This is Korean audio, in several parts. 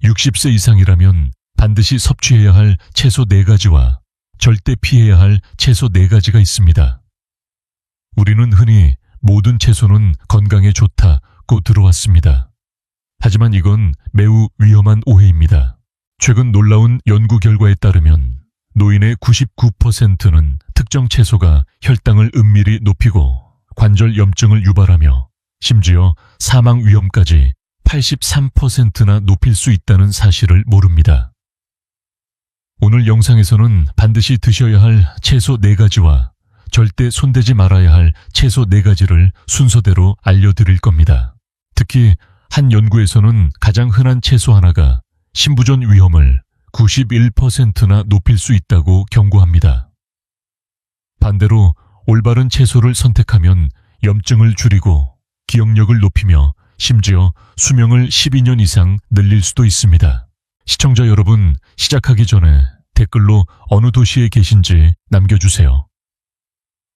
60세 이상이라면 반드시 섭취해야 할 채소 4가지와 절대 피해야 할 채소 4가지가 있습니다. 우리는 흔히 모든 채소는 건강에 좋다고 들어왔습니다. 하지만 이건 매우 위험한 오해입니다. 최근 놀라운 연구 결과에 따르면 노인의 99%는 특정 채소가 혈당을 은밀히 높이고 관절 염증을 유발하며 심지어 사망 위험까지 83%나 높일 수 있다는 사실을 모릅니다. 오늘 영상에서는 반드시 드셔야 할 채소 4가지와 절대 손대지 말아야 할 채소 4가지를 순서대로 알려드릴 겁니다. 특히 한 연구에서는 가장 흔한 채소 하나가 심부전 위험을 91%나 높일 수 있다고 경고합니다. 반대로 올바른 채소를 선택하면 염증을 줄이고 기억력을 높이며 심지어 수명을 12년 이상 늘릴 수도 있습니다. 시청자 여러분, 시작하기 전에 댓글로 어느 도시에 계신지 남겨주세요.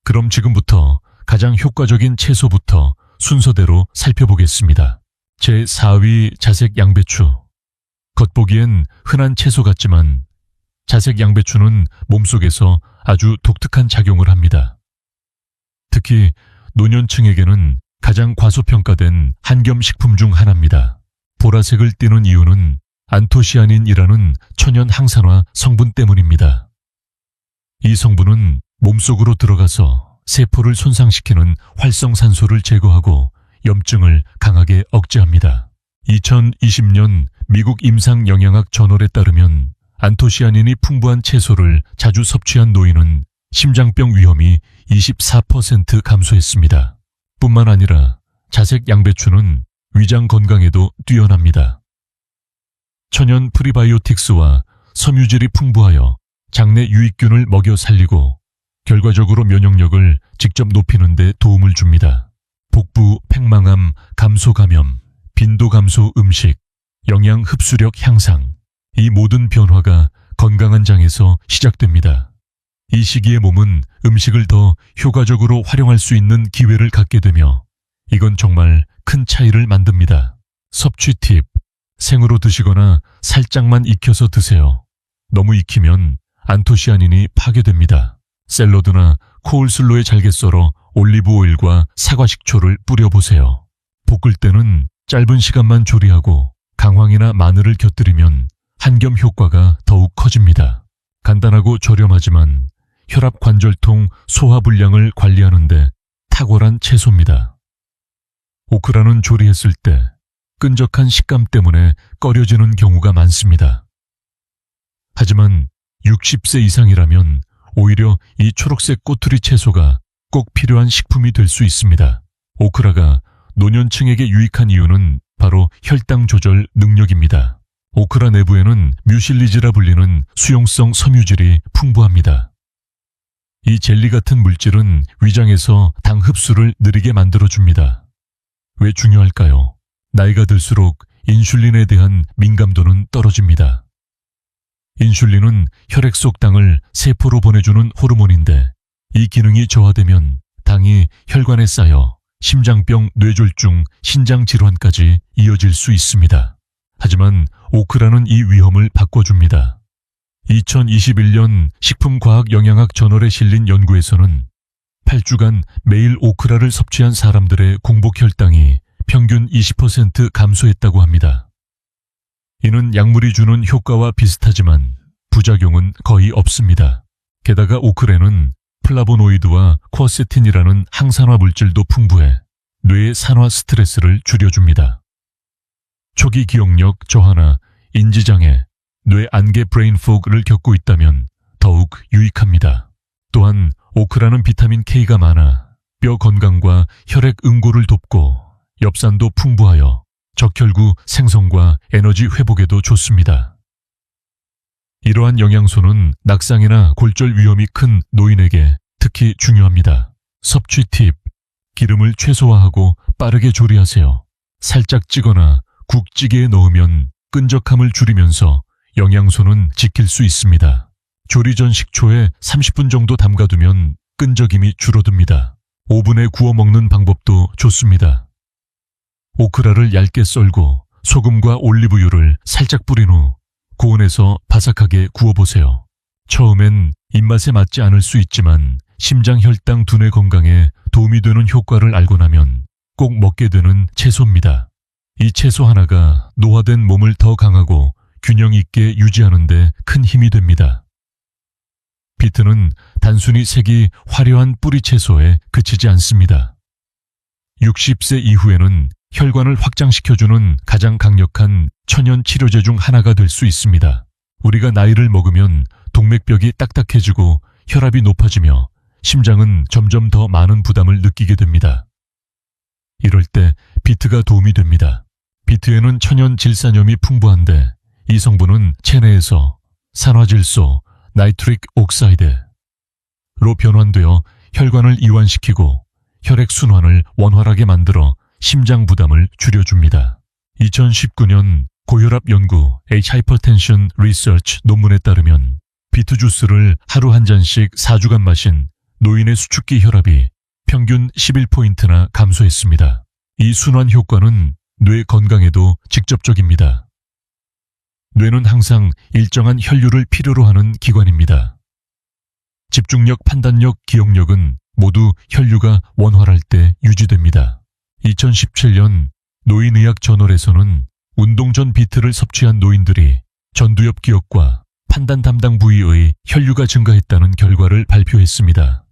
그럼 지금부터 가장 효과적인 채소부터 순서대로 살펴보겠습니다. 제4위 자색 양배추. 겉보기엔 흔한 채소 같지만 자색 양배추는 몸속에서 아주 독특한 작용을 합니다. 특히 노년층에게는 가장 과소평가된 한겸식품 중 하나입니다. 보라색을 띠는 이유는 안토시아닌이라는 천연 항산화 성분 때문입니다. 이 성분은 몸속으로 들어가서 세포를 손상시키는 활성산소를 제거하고 염증을 강하게 억제합니다. 2020년 미국 임상영양학 저널에 따르면 안토시아닌이 풍부한 채소를 자주 섭취한 노인은 심장병 위험이 24% 감소했습니다. 뿐만 아니라 자색 양배추는 위장 건강에도 뛰어납니다. 천연 프리바이오틱스와 섬유질이 풍부하여 장내 유익균을 먹여 살리고 결과적으로 면역력을 직접 높이는 데 도움을 줍니다. 복부, 팽만암, 감소 감염, 빈도 감소 음식, 영양 흡수력 향상, 이 모든 변화가 건강한 장에서 시작됩니다. 이 시기에 몸은 음식을 더 효과적으로 활용할 수 있는 기회를 갖게 되며 이건 정말 큰 차이를 만듭니다. 섭취 팁, 생으로 드시거나 살짝만 익혀서 드세요. 너무 익히면 안토시아닌이 파괴됩니다. 샐러드나 코울슬로에 잘게 썰어 올리브 오일과 사과 식초를 뿌려보세요. 볶을 때는 짧은 시간만 조리하고 강황이나 마늘을 곁들이면 한겸 효과가 더욱 커집니다. 간단하고 저렴하지만 혈압 관절통 소화 불량을 관리하는데 탁월한 채소입니다. 오크라는 조리했을 때 끈적한 식감 때문에 꺼려지는 경우가 많습니다. 하지만 60세 이상이라면 오히려 이 초록색 꼬투리 채소가 꼭 필요한 식품이 될 수 있습니다. 오크라가 노년층에게 유익한 이유는 바로 혈당 조절 능력입니다. 오크라 내부에는 뮤실리즈라 불리는 수용성 섬유질이 풍부합니다. 이 젤리 같은 물질은 위장에서 당 흡수를 느리게 만들어줍니다. 왜 중요할까요? 나이가 들수록 인슐린에 대한 민감도는 떨어집니다. 인슐린은 혈액 속 당을 세포로 보내주는 호르몬인데 이 기능이 저하되면 당이 혈관에 쌓여 심장병, 뇌졸중, 신장질환까지 이어질 수 있습니다. 하지만 오크라는 이 위험을 바꿔줍니다. 2021년 식품과학영양학 저널에 실린 연구에서는 8주간 매일 오크라를 섭취한 사람들의 공복 혈당이 평균 20% 감소했다고 합니다. 이는 약물이 주는 효과와 비슷하지만 부작용은 거의 없습니다. 게다가 오크라는 플라보노이드와 쿼세틴이라는 항산화 물질도 풍부해 뇌의 산화 스트레스를 줄여줍니다. 초기 기억력 저하나 인지장애, 뇌 안개 브레인 포그를 겪고 있다면 더욱 유익합니다. 또한 오크라는 비타민 K가 많아 뼈 건강과 혈액 응고를 돕고 엽산도 풍부하여 적혈구 생성과 에너지 회복에도 좋습니다. 이러한 영양소는 낙상이나 골절 위험이 큰 노인에게 특히 중요합니다. 섭취 팁, 기름을 최소화하고 빠르게 조리하세요. 살짝 찌거나 국찌개에 넣으면 끈적함을 줄이면서 영양소는 지킬 수 있습니다. 조리 전 식초에 30분 정도 담가두면 끈적임이 줄어듭니다. 오븐에 구워 먹는 방법도 좋습니다. 오크라를 얇게 썰고 소금과 올리브유를 살짝 뿌린 후 고온에서 바삭하게 구워보세요. 처음엔 입맛에 맞지 않을 수 있지만 심장, 혈당, 두뇌 건강에 도움이 되는 효과를 알고 나면 꼭 먹게 되는 채소입니다. 이 채소 하나가 노화된 몸을 더 강하고 균형 있게 유지하는 데 큰 힘이 됩니다. 비트는 단순히 색이 화려한 뿌리 채소에 그치지 않습니다. 60세 이후에는 혈관을 확장시켜주는 가장 강력한 천연 치료제 중 하나가 될 수 있습니다. 우리가 나이를 먹으면 동맥벽이 딱딱해지고 혈압이 높아지며 심장은 점점 더 많은 부담을 느끼게 됩니다. 이럴 때 비트가 도움이 됩니다. 비트에는 천연 질산염이 풍부한데 이 성분은 체내에서 산화질소, 나이트릭 옥사이드로 변환되어 혈관을 이완시키고 혈액 순환을 원활하게 만들어 심장 부담을 줄여줍니다. 2019년 고혈압 연구 Hypertension Research 논문에 따르면 비트 주스를 하루 한 잔씩 4주간 마신 노인의 수축기 혈압이 평균 11포인트나 감소했습니다. 이 순환 효과는 뇌 건강에도 직접적입니다. 뇌는 항상 일정한 혈류를 필요로 하는 기관입니다. 집중력, 판단력, 기억력은 모두 혈류가 원활할 때 유지됩니다. 2017년 노인의학 저널에서는 운동 전 비트를 섭취한 노인들이 전두엽 기억과 판단 담당 부위의 혈류가 증가했다는 결과를 발표했습니다.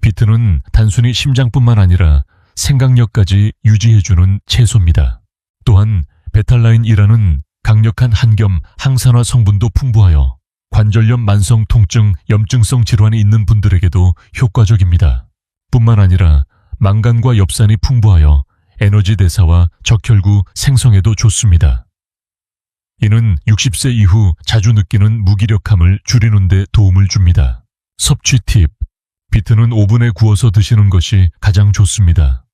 비트는 단순히 심장뿐만 아니라 생각력까지 유지해주는 채소입니다. 또한 베탈라인이라는 강력한 한겸 항산화 성분도 풍부하여 관절염, 만성 통증, 염증성 질환이 있는 분들에게도 효과적입니다. 뿐만 아니라 망간과 엽산이 풍부하여 에너지 대사와 적혈구 생성에도 좋습니다. 이는 60세 이후 자주 느끼는 무기력함을 줄이는 데 도움을 줍니다. 섭취 팁: 비트는 오븐에 구워서 드시는 것이 가장 좋습니다.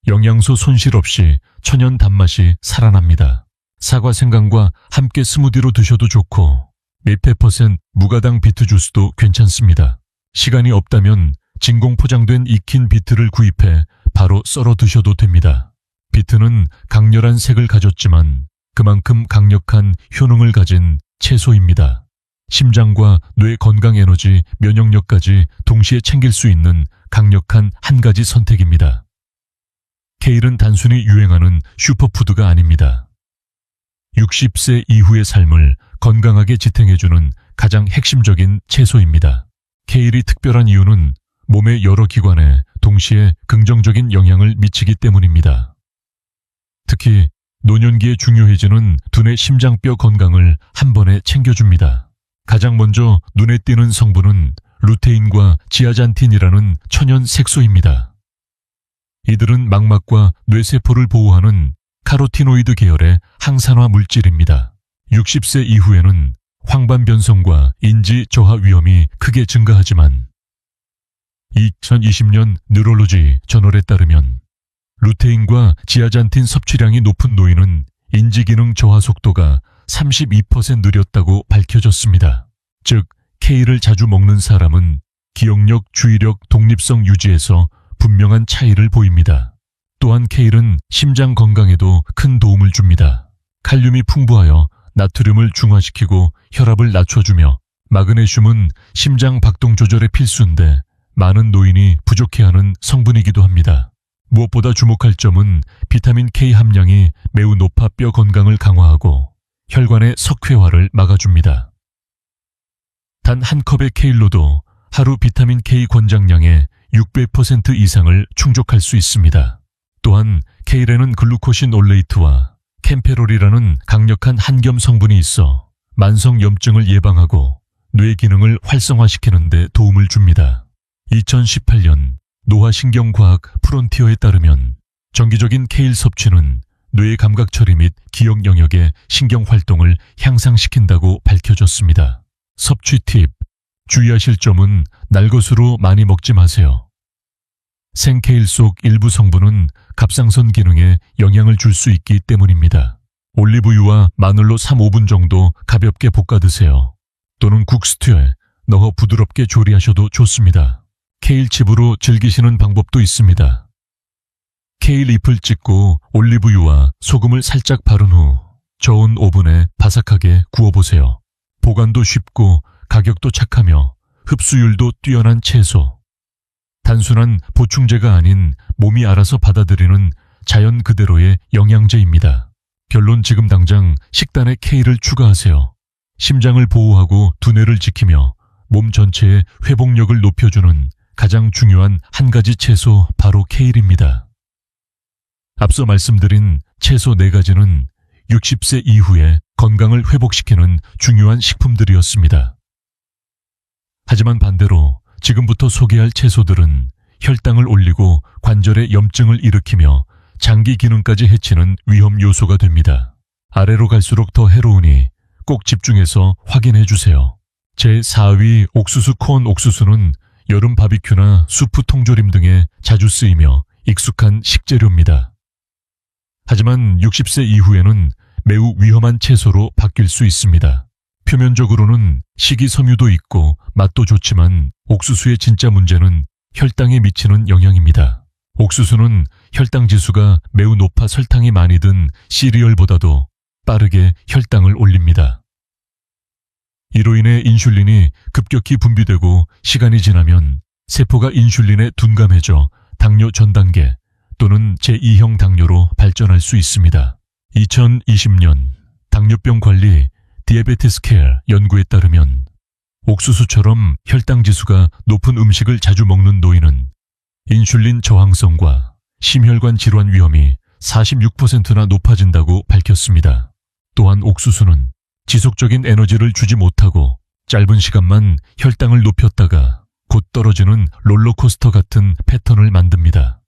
영양소 손실 없이 천연 단맛이 살아납니다. 사과, 생강과 함께 스무디로 드셔도 좋고 몇 % 무가당 비트 주스도 괜찮습니다. 시간이 없다면 진공 포장된 익힌 비트를 구입해 바로 썰어 드셔도 됩니다. 비트는 강렬한 색을 가졌지만 그만큼 강력한 효능을 가진 채소입니다. 심장과 뇌 건강, 에너지, 면역력까지 동시에 챙길 수 있는 강력한 한 가지 선택입니다. 케일은 단순히 유행하는 슈퍼푸드가 아닙니다. 60세 이후의 삶을 건강하게 지탱해주는 가장 핵심적인 채소입니다. 케일이 특별한 이유는 몸의 여러 기관에 동시에 긍정적인 영향을 미치기 때문입니다. 특히 노년기에 중요해지는 두뇌, 심장뼈 건강을 한 번에 챙겨줍니다. 가장 먼저 눈에 띄는 성분은 루테인과 지아잔틴이라는 천연 색소입니다. 이들은 망막과 뇌세포를 보호하는 카로티노이드 계열의 항산화 물질입니다. 60세 이후에는 황반 변성과 인지 저하 위험이 크게 증가하지만 2020년 뉴럴로지 저널에 따르면 루테인과 지아잔틴 섭취량이 높은 노인은 인지기능 저하 속도가 32% 느렸다고 밝혀졌습니다. 즉, 케일을 자주 먹는 사람은 기억력, 주의력, 독립성 유지에서 분명한 차이를 보입니다. 또한 케일은 심장 건강에도 큰 도움을 줍니다. 칼륨이 풍부하여 나트륨을 중화시키고 혈압을 낮춰주며 마그네슘은 심장 박동 조절에 필수인데 많은 노인이 부족해하는 성분이기도 합니다. 무엇보다 주목할 점은 비타민 K 함량이 매우 높아 뼈 건강을 강화하고 혈관의 석회화를 막아줍니다. 단 한 컵의 케일로도 하루 비타민 K 권장량의 600% 이상을 충족할 수 있습니다. 또한 케일에는 글루코신 올레이트와 캠페롤이라는 강력한 한겸 성분이 있어 만성 염증을 예방하고 뇌 기능을 활성화시키는 데 도움을 줍니다. 2018년 노화신경과학 프론티어에 따르면 정기적인 케일 섭취는 뇌의 감각 처리 및 기억 영역의 신경 활동을 향상시킨다고 밝혀졌습니다. 섭취 팁: 주의하실 점은 날것으로 많이 먹지 마세요. 생케일 속 일부 성분은 갑상선 기능에 영향을 줄 수 있기 때문입니다. 올리브유와 마늘로 3-5분 정도 가볍게 볶아 드세요. 또는 국, 스튜에 넣어 부드럽게 조리하셔도 좋습니다. 케일칩으로 즐기시는 방법도 있습니다. 케일 잎을 찍고 올리브유와 소금을 살짝 바른 후 저온 오븐에 바삭하게 구워보세요. 보관도 쉽고 가격도 착하며 흡수율도 뛰어난 채소. 단순한 보충제가 아닌 몸이 알아서 받아들이는 자연 그대로의 영양제입니다. 결론, 지금 당장 식단에 케일을 추가하세요. 심장을 보호하고 두뇌를 지키며 몸 전체의 회복력을 높여주는 가장 중요한 한 가지 채소, 바로 케일입니다. 앞서 말씀드린 채소 4가지는 60세 이후에 건강을 회복시키는 중요한 식품들이었습니다. 하지만 반대로 지금부터 소개할 채소들은 혈당을 올리고 관절에 염증을 일으키며 장기 기능까지 해치는 위험 요소가 됩니다. 아래로 갈수록 더 해로우니 꼭 집중해서 확인해 주세요. 제4위 옥수수. 콘 옥수수는 여름 바비큐나 수프 통조림 등에 자주 쓰이며 익숙한 식재료입니다. 하지만 60세 이후에는 매우 위험한 채소로 바뀔 수 있습니다. 표면적으로는 식이섬유도 있고 맛도 좋지만 옥수수의 진짜 문제는 혈당에 미치는 영향입니다. 옥수수는 혈당 지수가 매우 높아 설탕이 많이 든 시리얼보다도 빠르게 혈당을 올립니다. 이로 인해 인슐린이 급격히 분비되고 시간이 지나면 세포가 인슐린에 둔감해져 당뇨 전 단계 또는 제2형 당뇨로 발전할 수 있습니다. 2020년 당뇨병 관리 디아베티스 케어 연구에 따르면 옥수수처럼 혈당 지수가 높은 음식을 자주 먹는 노인은 인슐린 저항성과 심혈관 질환 위험이 46%나 높아진다고 밝혔습니다. 또한 옥수수는 지속적인 에너지를 주지 못하고 짧은 시간만 혈당을 높였다가 곧 떨어지는 롤러코스터 같은 패턴을 만듭니다.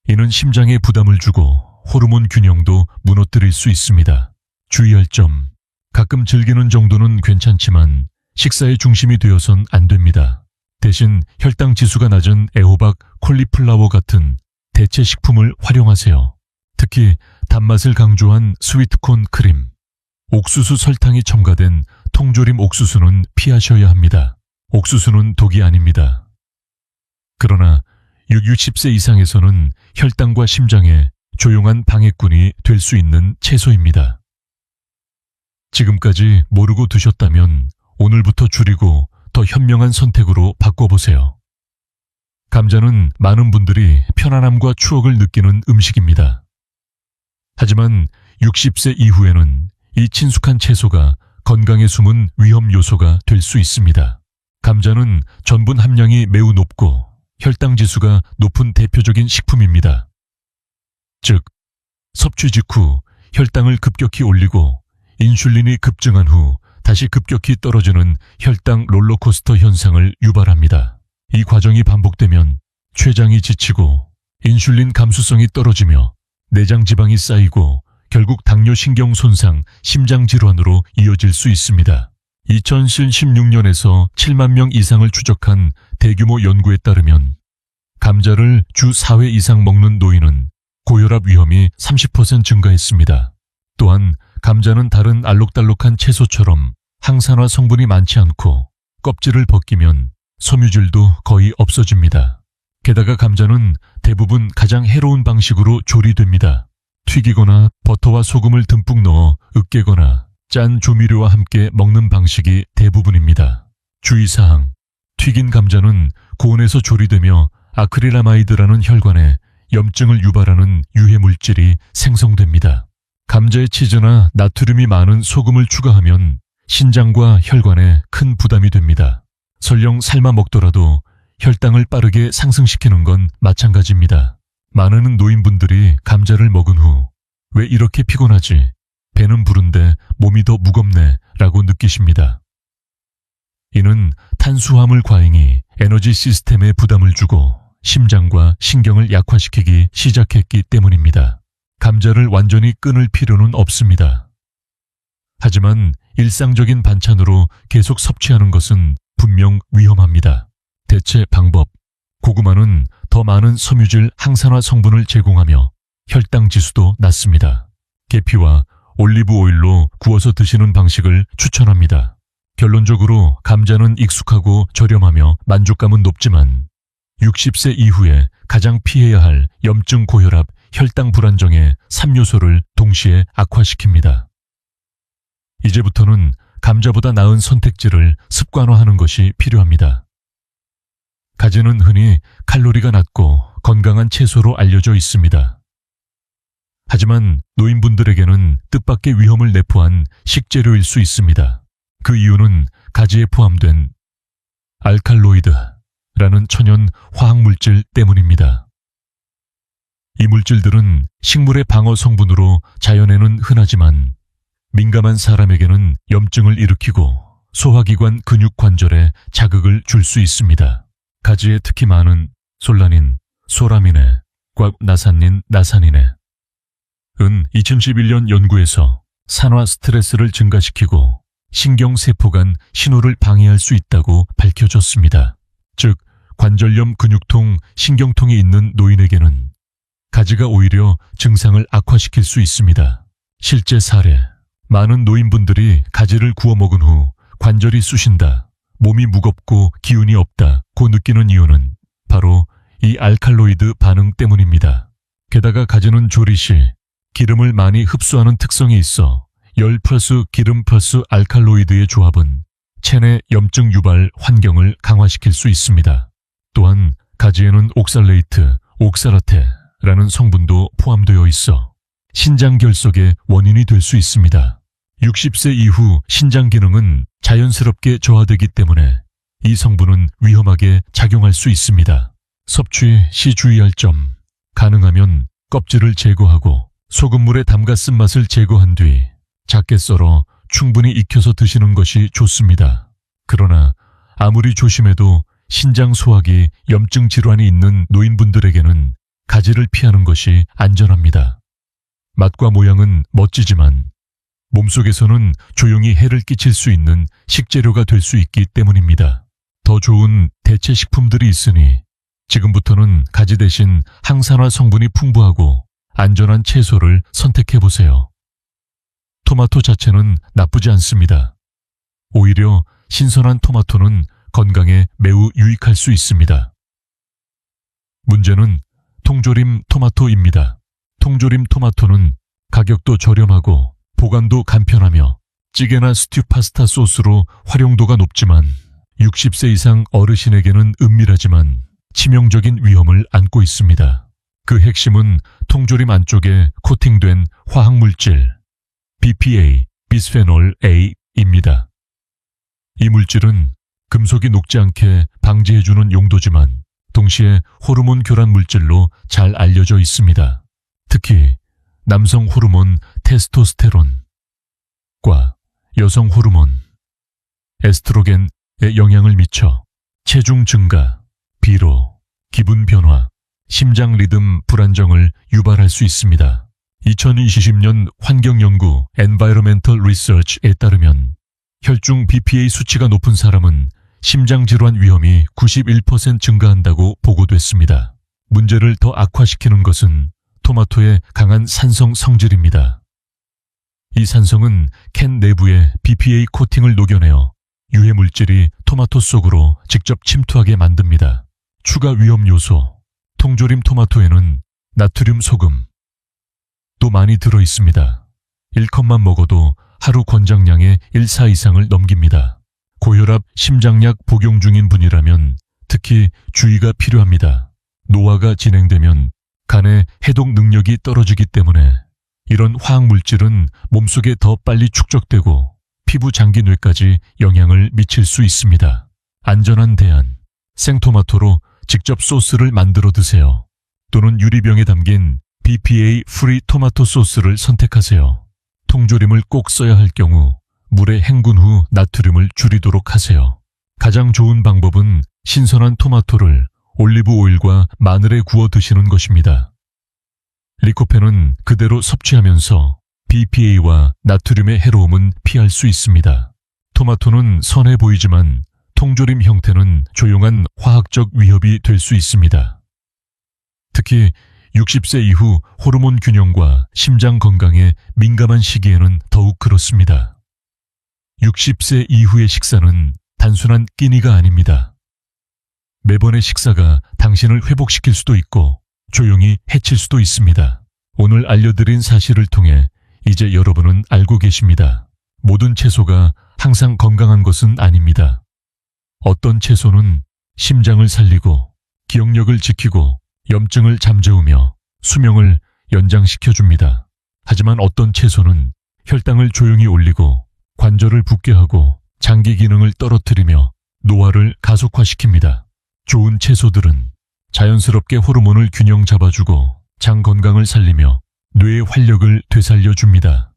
이는 심장에 부담을 주고 호르몬 균형도 무너뜨릴 수 있습니다. 주의할 점, 가끔 즐기는 정도는 괜찮지만 식사의 중심이 되어선 안 됩니다. 대신 혈당 지수가 낮은 애호박, 콜리플라워 같은 대체 식품을 활용하세요. 특히 단맛을 강조한 스위트콘 크림, 옥수수 설탕이 첨가된 통조림 옥수수는 피하셔야 합니다. 옥수수는 독이 아닙니다. 그러나 60세 이상에서는 혈당과 심장에 조용한 방해꾼이 될 수 있는 채소입니다. 지금까지 모르고 드셨다면 오늘부터 줄이고 더 현명한 선택으로 바꿔보세요. 감자는 많은 분들이 편안함과 추억을 느끼는 음식입니다. 하지만 60세 이후에는 이 친숙한 채소가 건강에 숨은 위험 요소가 될 수 있습니다. 감자는 전분 함량이 매우 높고 혈당 지수가 높은 대표적인 식품입니다. 즉, 섭취 직후 혈당을 급격히 올리고 인슐린이 급증한 후 다시 급격히 떨어지는 혈당 롤러코스터 현상을 유발합니다. 이 과정이 반복되면 췌장이 지치고 인슐린 감수성이 떨어지며 내장 지방이 쌓이고 결국 당뇨 신경 손상, 심장 질환으로 이어질 수 있습니다. 2016년에서 7만 명 이상을 추적한 대규모 연구에 따르면 감자를 주 4회 이상 먹는 노인은 고혈압 위험이 30% 증가했습니다. 또한 감자는 다른 알록달록한 채소처럼 항산화 성분이 많지 않고 껍질을 벗기면 섬유질도 거의 없어집니다. 게다가 감자는 대부분 가장 해로운 방식으로 조리됩니다. 튀기거나 버터와 소금을 듬뿍 넣어 으깨거나 짠 조미료와 함께 먹는 방식이 대부분입니다. 주의사항, 튀긴 감자는 고온에서 조리되며 아크릴라마이드라는 혈관에 염증을 유발하는 유해 물질이 생성됩니다. 감자에 치즈나 나트륨이 많은 소금을 추가하면 신장과 혈관에 큰 부담이 됩니다. 설령 삶아 먹더라도 혈당을 빠르게 상승시키는 건 마찬가지입니다. 많은 노인분들이 감자를 먹은 후 왜 이렇게 피곤하지? 배는 부른데 몸이 더 무겁네 라고 느끼십니다. 이는 탄수화물 과잉이 에너지 시스템에 부담을 주고 심장과 신경을 약화시키기 시작했기 때문입니다. 감자를 완전히 끊을 필요는 없습니다. 하지만 일상적인 반찬으로 계속 섭취하는 것은 분명 위험합니다. 대체 방법, 고구마는 더 많은 섬유질 항산화 성분을 제공하며 혈당 지수도 낮습니다. 계피와 올리브 오일로 구워서 드시는 방식을 추천합니다. 결론적으로 감자는 익숙하고 저렴하며 만족감은 높지만 60세 이후에 가장 피해야 할 염증, 고혈압, 혈당 불안정의 3요소를 동시에 악화시킵니다. 이제부터는 감자보다 나은 선택지를 습관화하는 것이 필요합니다. 가지는 흔히 칼로리가 낮고 건강한 채소로 알려져 있습니다. 하지만 노인분들에게는 뜻밖의 위험을 내포한 식재료일 수 있습니다. 그 이유는 가지에 포함된 알칼로이드라는 천연 화학물질 때문입니다. 이 물질들은 식물의 방어 성분으로 자연에는 흔하지만 민감한 사람에게는 염증을 일으키고 소화기관 근육 관절에 자극을 줄 수 있습니다. 가지에 특히 많은 솔라닌, 소라민에, 꽉나산닌, 나산인에 은 2011년 연구에서 산화 스트레스를 증가시키고 신경세포 간 신호를 방해할 수 있다고 밝혀졌습니다. 즉, 관절염, 근육통, 신경통이 있는 노인에게는 가지가 오히려 증상을 악화시킬 수 있습니다. 실제 사례, 많은 노인분들이 가지를 구워 먹은 후 관절이 쑤신다, 몸이 무겁고 기운이 없다고 느끼는 이유는 바로 이 알칼로이드 반응 때문입니다. 게다가 가지는 조리 시 기름을 많이 흡수하는 특성이 있어 열 플러스 기름 플러스 알칼로이드의 조합은 체내 염증 유발 환경을 강화시킬 수 있습니다. 또한 가지에는 옥살레이트, 옥사라테라는 성분도 포함되어 있어 신장 결석의 원인이 될 수 있습니다. 60세 이후 신장 기능은 자연스럽게 저하되기 때문에 이 성분은 위험하게 작용할 수 있습니다. 섭취 시 주의할 점, 가능하면 껍질을 제거하고 소금물에 담가 쓴맛을 제거한 뒤 작게 썰어 충분히 익혀서 드시는 것이 좋습니다. 그러나 아무리 조심해도 신장 소화기 염증 질환이 있는 노인분들에게는 가지를 피하는 것이 안전합니다. 맛과 모양은 멋지지만 몸속에서는 조용히 해를 끼칠 수 있는 식재료가 될 수 있기 때문입니다. 더 좋은 대체 식품들이 있으니 지금부터는 가지 대신 항산화 성분이 풍부하고 안전한 채소를 선택해보세요. 토마토 자체는 나쁘지 않습니다. 오히려 신선한 토마토는 건강에 매우 유익할 수 있습니다. 문제는 통조림 토마토입니다. 통조림 토마토는 가격도 저렴하고 보관도 간편하며 찌개나 스튜 파스타 소스로 활용도가 높지만 60세 이상 어르신에게는 은밀하지만 치명적인 위험을 안고 있습니다. 그 핵심은 통조림 안쪽에 코팅된 화학물질 BPA, 비스페놀 A입니다. 이 물질은 금속이 녹지 않게 방지해주는 용도지만 동시에 호르몬 교란 물질로 잘 알려져 있습니다. 특히 남성 호르몬 테스토스테론과 여성 호르몬 에스트로겐에 영향을 미쳐 체중 증가, 피로, 기분 변화, 심장 리듬 불안정을 유발할 수 있습니다. 2020년 환경연구 Environmental Research에 따르면 혈중 BPA 수치가 높은 사람은 심장질환 위험이 91% 증가한다고 보고됐습니다. 문제를 더 악화시키는 것은 토마토의 강한 산성 성질입니다. 이 산성은 캔 내부에 BPA 코팅을 녹여내어 유해 물질이 토마토 속으로 직접 침투하게 만듭니다. 추가 위험 요소, 통조림 토마토에는 나트륨 소금 또 많이 들어 있습니다. 1컵만 먹어도 하루 권장량의 1사 이상을 넘깁니다. 고혈압, 심장약 복용 중인 분이라면 특히 주의가 필요합니다. 노화가 진행되면 간의 해독 능력이 떨어지기 때문에 이런 화학물질은 몸속에 더 빨리 축적되고 피부 장기뇌까지 영향을 미칠 수 있습니다. 안전한 대안, 생토마토로 직접 소스를 만들어 드세요. 또는 유리병에 담긴 BPA 프리 토마토 소스를 선택하세요. 통조림을 꼭 써야 할 경우 물에 헹군 후 나트륨을 줄이도록 하세요. 가장 좋은 방법은 신선한 토마토를 올리브 오일과 마늘에 구워 드시는 것입니다. 리코펜은 그대로 섭취하면서 BPA와 나트륨의 해로움은 피할 수 있습니다. 토마토는 선해 보이지만 통조림 형태는 조용한 화학적 위협이 될 수 있습니다. 특히 60세 이후 호르몬 균형과 심장 건강에 민감한 시기에는 더욱 그렇습니다. 60세 이후의 식사는 단순한 끼니가 아닙니다. 매번의 식사가 당신을 회복시킬 수도 있고 조용히 해칠 수도 있습니다. 오늘 알려드린 사실을 통해 이제 여러분은 알고 계십니다. 모든 채소가 항상 건강한 것은 아닙니다. 어떤 채소는 심장을 살리고 기억력을 지키고 염증을 잠재우며 수명을 연장시켜줍니다. 하지만 어떤 채소는 혈당을 조용히 올리고 관절을 붓게 하고 장기 기능을 떨어뜨리며 노화를 가속화시킵니다. 좋은 채소들은 자연스럽게 호르몬을 균형 잡아주고 장 건강을 살리며 뇌의 활력을 되살려줍니다.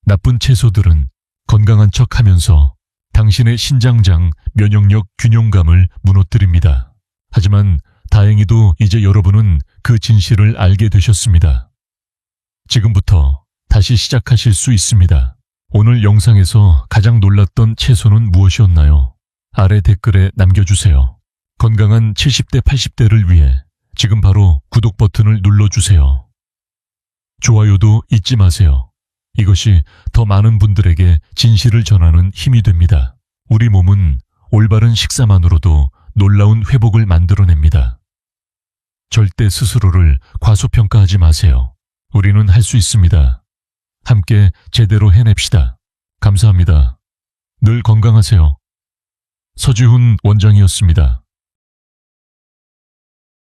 나쁜 채소들은 건강한 척 하면서 당신의 신장장 면역력 균형감을 무너뜨립니다. 하지만 다행히도 이제 여러분은 그 진실을 알게 되셨습니다. 지금부터 다시 시작하실 수 있습니다. 오늘 영상에서 가장 놀랐던 채소는 무엇이었나요? 아래 댓글에 남겨주세요. 건강한 70대, 80대를 위해 지금 바로 구독 버튼을 눌러주세요. 좋아요도 잊지 마세요. 이것이 더 많은 분들에게 진실을 전하는 힘이 됩니다. 우리 몸은 올바른 식사만으로도 놀라운 회복을 만들어냅니다. 절대 스스로를 과소평가하지 마세요. 우리는 할 수 있습니다. 함께 제대로 해냅시다. 감사합니다. 늘 건강하세요. 서지훈 원장이었습니다.